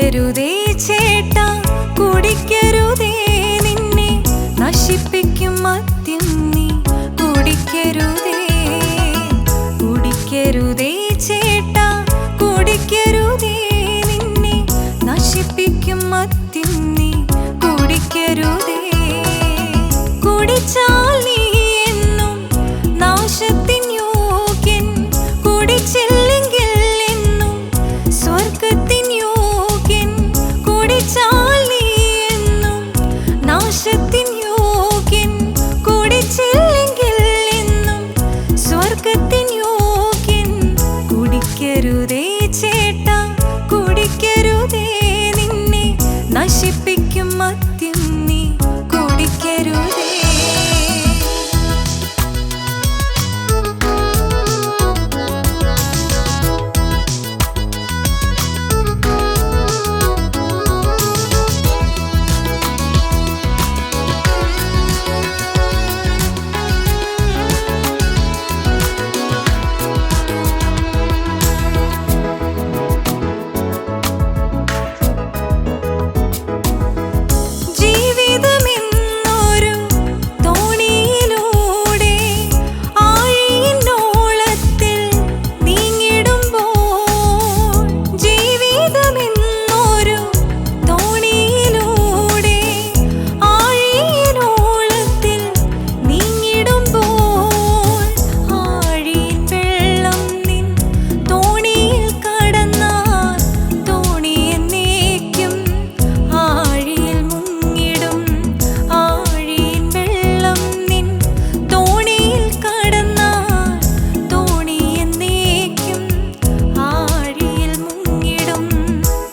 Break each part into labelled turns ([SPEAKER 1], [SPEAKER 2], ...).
[SPEAKER 1] കുടിക്കരുതേ ചേട്ടാ, കുടിക്കരുതേ, നിന്നെ നശിപ്പിക്കും മദ്യം നീ കുടിക്കരുതേ. കുടിക്കരുതേ ചേട്ടാ, കുടിക്കരുതേ, നിന്നെ നശിപ്പിക്കും മദ്യം നീ കുടിക്കരുതേ. കുടിച്ചാൽ നീ എന്നും നാശത്തിൻ യോഗ്യൻ, കുടിച്ചില്ലെങ്കിൽ എന്നും സ്വർഗത്തിൻ യോഗ്യൻ. കുടിച്ചാൽ നീ എന്നും നാശത്തിൻ യോഗ്യൻ, കുടിച്ചില്ലെങ്കിൽ എന്നും സ്വർഗത്തിൻ യോഗ്യൻ. കുടിക്കരുതേ ചേട്ടാ, കുടിക്കരുതേ, നിന്നെ നശിപ്പിക്കും മദ്യം നീ കുടിക്കരുതേ.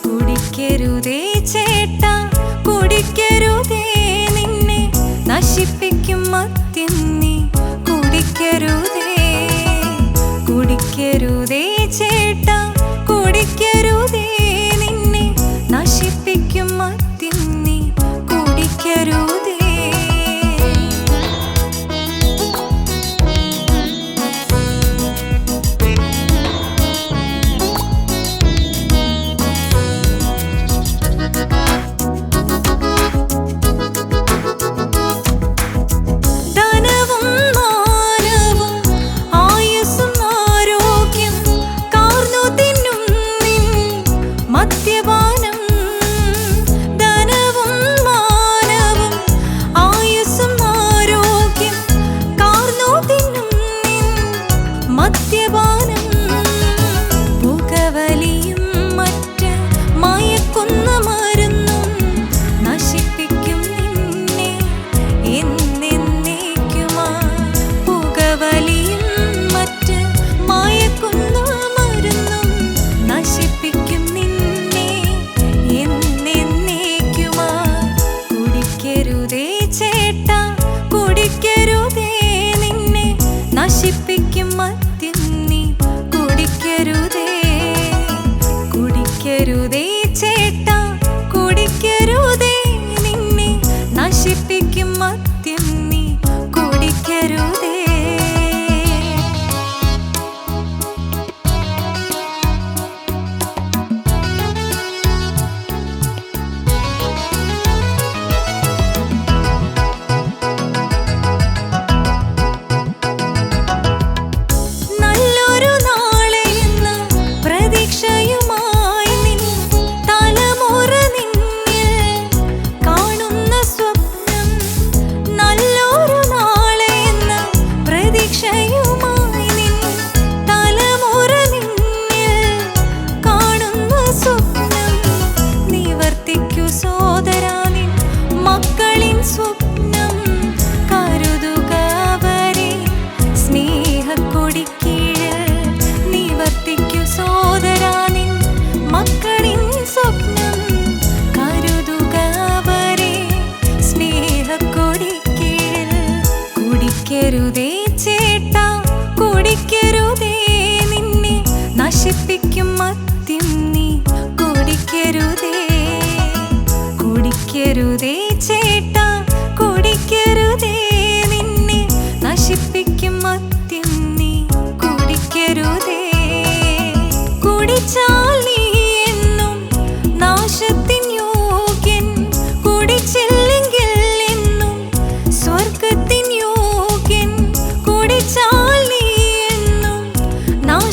[SPEAKER 1] കുടിക്കരുതേ ചേട്ടാ, കുടിക്കരുതേ, നിന്നെ നശിപ്പിക്കും മദ്യം നീ കുടിക്കരുതേ. കുടിക്കരുതേ ചേട്ടാ, കുടിക്കരുതേ, നിന്നെ നശിപ്പിക്കും മദ്യം നീ കുടിക്കരുതേ. മദ്യപാനം പുകവലിയും മറ്റ് മയക്കുന്ന മരുന്നും നശിപ്പിക്കും നിന്നെ എന്നേക്കുമായി. പുകവലിയും മറ്റ് മയക്കുന്ന മരുന്നും നശിപ്പിക്കും നിന്നെ എന്നേക്കുമായി. കുടിക്കരുതേ ചേട്ടാ, കുടിക്കരുതേ, നിന്നെ നശിപ്പിക്കും മദ്യം നീ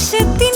[SPEAKER 1] നാശത്തിൻ